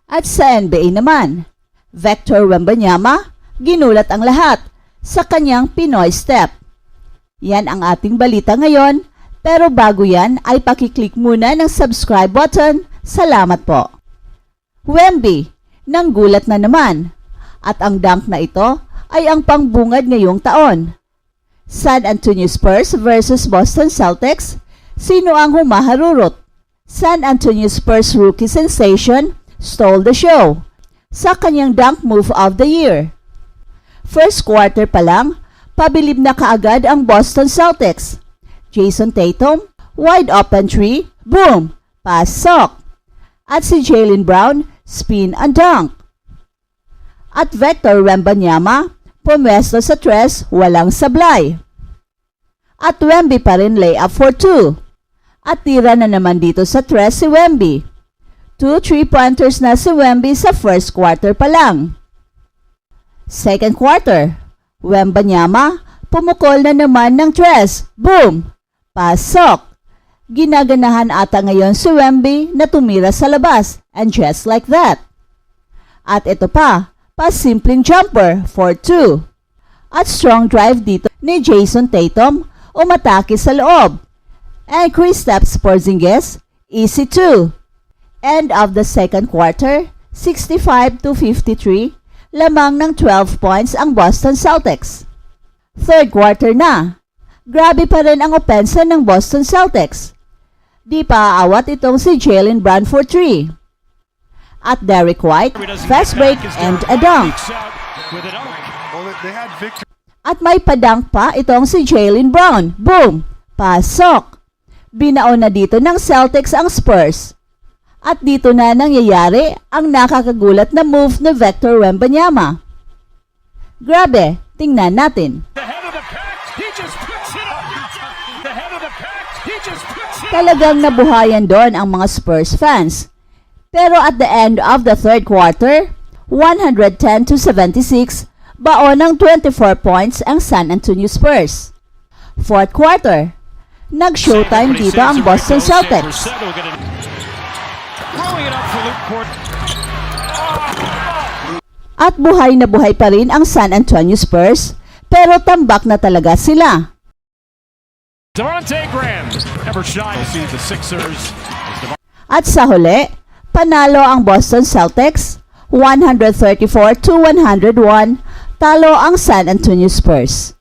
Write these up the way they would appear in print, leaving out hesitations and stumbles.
At sa NBA naman, Victor Wembanyama, ginulat ang lahat sa kanyang Pinoy Step. Yan ang ating balita ngayon, pero bago yan ay pakiclick muna ng subscribe button. Salamat po. Wemby, nanggulat na naman. At ang dunk na ito ay ang pangbungad ngayong taon. San Antonio Spurs versus Boston Celtics, sino ang humaharurot? San Antonio Spurs rookie sensation stole the show sa kanyang dunk move of the year. First quarter pa lang, pabilib na kaagad ang Boston Celtics. Jason Tatum, wide open three, boom, pasok. At si Jaylen Brown, spin and dunk. At Victor Wembanyama, pumwesto sa tres, walang sablay. At Wemby pa rin layup for two. At tira na naman dito sa tres si Wemby. 2 3-pointers na si Wemby sa first quarter pa lang. Second quarter, Wembanyama, pumukol na naman ng tres, boom, pasok. Ginaganahan ata ngayon si Wemby na tumira sa labas, and just like that. At ito pa, simpleng jumper for 2. At strong drive dito ni Jason Tatum, umatake sa loob. And Kristaps Porzingis, easy 2. End of the second quarter, 65-53, lamang ng 12 points ang Boston Celtics. Third quarter na, grabe pa rin ang opensa ng Boston Celtics. Di pa aawat itong si Jaylen Brown for 3. At Derrick White, fast break and a dunk. At may padunk pa itong si Jaylen Brown. Boom! Pasok! Binaon na dito ng Celtics ang Spurs. At dito na nangyayari ang nakakagulat na move ni Victor Wembanyama. Grabe, tingnan natin. Talagang nabuhayan doon ang mga Spurs fans. Pero at the end of the third quarter, 110-76, baon ng 24 points ang San Antonio Spurs. Fourth quarter, nag-showtime dito ang Boston Celtics. At buhay na buhay pa rin ang San Antonio Spurs, pero tambak na talaga sila. At sa huli, panalo ang Boston Celtics, 134-101, talo ang San Antonio Spurs.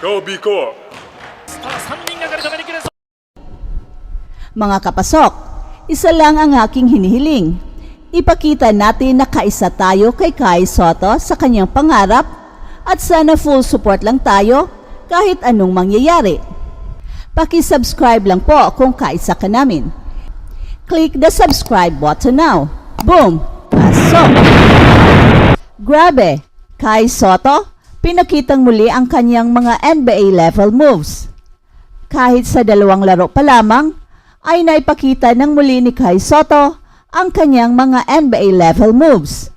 Go Biko! Mga kapasok, isa lang ang aking hinihiling. Ipakita natin na kaisa tayo kay Kai Sotto sa kanyang pangarap at sana full support lang tayo kahit anong mangyayari. Paki-subscribe lang po kung kaisa ka namin. Click the subscribe button now. Boom! Pasok! Grabe! Kai Sotto, pinakitang muli ang kanyang mga NBA level moves. Kahit sa 2 laro pa lamang, ay naipakita ng muli ni Kai Sotto ang kanyang mga NBA level moves.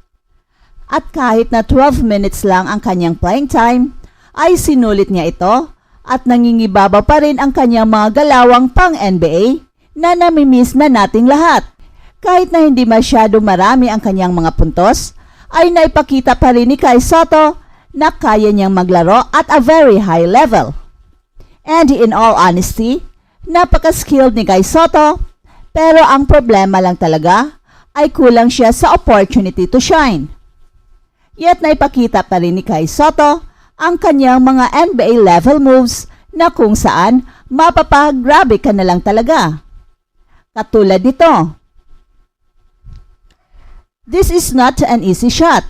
At kahit na 12 minutes lang ang kanyang playing time, ay sinulit niya ito at nangingibaba pa rin ang kanyang mga galawang pang NBA na namimiss na nating lahat. Kahit na hindi masyado marami ang kanyang mga puntos, ay naipakita pa rin ni Kai Sotto na kaya niyang maglaro at a very high level. And in all honesty, napaka-skilled ni Kai Sotto, pero ang problema lang talaga ay kulang siya sa opportunity to shine. Yet naipakita pa rin ni Kai Sotto ang kanyang mga NBA level moves na kung saan mapapagrabe ka na lang talaga. Katulad nito. This is not an easy shot.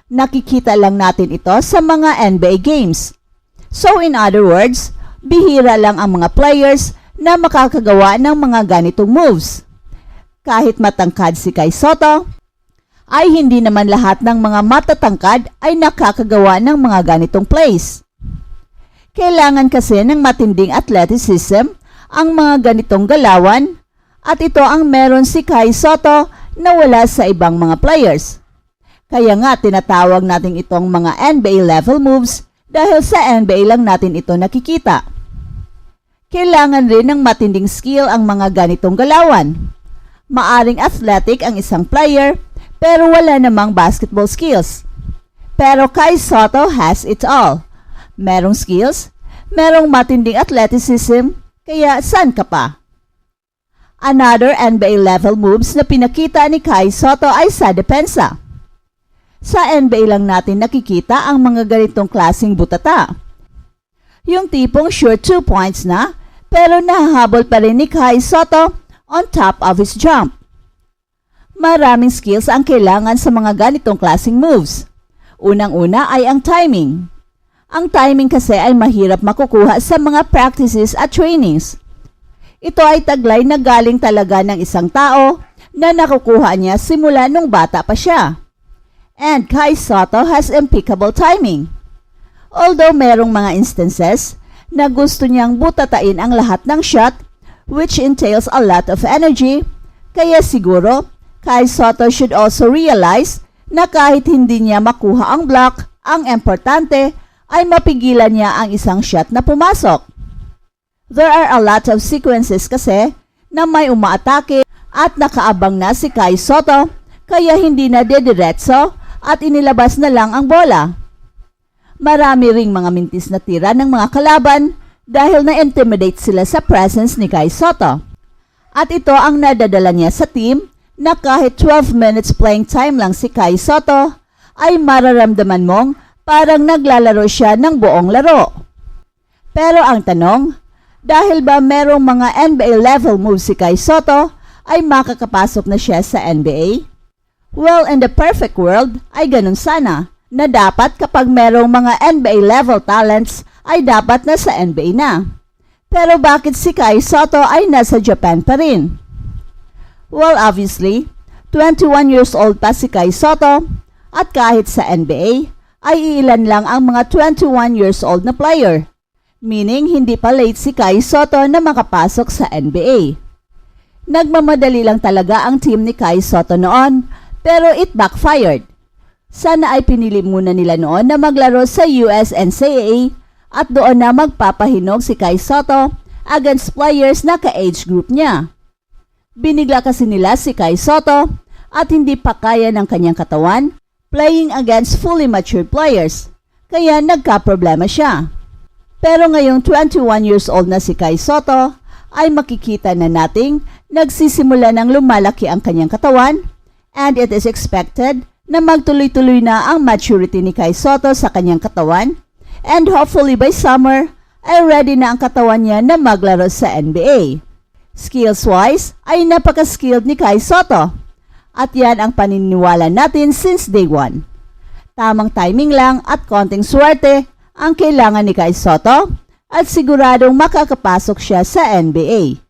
Nakikita lang natin ito sa mga NBA games. So in other words, bihira lang ang mga players na makakagawa ng mga ganitong moves. Kahit matangkad si Kai Sotto, ay hindi naman lahat ng mga matatangkad ay nakakagawa ng mga ganitong plays. Kailangan kasi ng matinding athleticism ang mga ganitong galawan at ito ang meron si Kai Sotto na wala sa ibang mga players. Kaya nga tinatawag natin itong mga NBA level moves dahil sa NBA lang natin ito nakikita. Kailangan rin ng matinding skill ang mga ganitong galawan. Maaring athletic ang isang player pero wala namang basketball skills. Pero Kai Sotto has it all. Merong skills, merong matinding athleticism, kaya saan ka pa? Another NBA level moves na pinakita ni Kai Sotto ay sa depensa. Sa NBA lang natin nakikita ang mga ganitong klaseng butata. Yung tipong sure 2 points na, pero nahahabol pa rin ni Kai Sotto on top of his jump. Maraming skills ang kailangan sa mga ganitong klaseng moves. Unang-una ay ang timing. Ang timing kasi ay mahirap makukuha sa mga practices at trainings. Ito ay taglay na galing talaga ng isang tao na nakukuha niya simula nung bata pa siya. And Kai Sotto has impeccable timing. Although merong mga instances na gusto niyang butatain ang lahat ng shot, which entails a lot of energy, kaya siguro Kai Sotto should also realize na kahit hindi niya makuha ang block, ang importante ay mapigilan niya ang isang shot na pumasok. There are a lot of sequences kasi na may umaatake at nakaabang na si Kai Sotto, kaya hindi na dediretso at inilabas na lang ang bola. Marami ring mga mintis na tira ng mga kalaban dahil na-intimidate sila sa presence ni Kai Sotto. At ito ang nadadala niya sa team na kahit 12 minutes playing time lang si Kai Sotto ay mararamdaman mong parang naglalaro siya ng buong laro. Pero ang tanong, dahil ba merong mga NBA level moves si Kai Sotto ay makakapasok na siya sa NBA? Well, in the perfect world ay ganun sana, na dapat kapag merong mga NBA level talents ay dapat nasa NBA na. Pero bakit si Kai Sotto ay nasa Japan pa rin? Well, obviously, 21 years old pa si Kai Sotto at kahit sa NBA ay ilan lang ang mga 21 years old na player. Meaning hindi pa late si Kai Sotto na makapasok sa NBA. Nagmamadali lang talaga ang team ni Kai Sotto noon pero it backfired. Sana ay pinili muna nila noon na maglaro sa US NCAA at doon na magpapahinog si Kai Sotto against players na ka-age group niya. Binigla kasi nila si Kai Sotto at hindi pa kaya ng kanyang katawan playing against fully matured players, kaya nagka-problema siya. Pero ngayong 21 years old na si Kai Sotto ay makikita na nating nagsisimula ng lumalaki ang kanyang katawan and it is expected na magtuloy-tuloy na ang maturity ni Kai Sotto sa kanyang katawan and hopefully by summer ay ready na ang katawan niya na maglaro sa NBA. Skills-wise ay napaka-skilled ni Kai Sotto at yan ang paniniwala natin since day one. Tamang timing lang at konting swerte ang kailangan ni Kai Sotto at siguradong makakapasok siya sa NBA.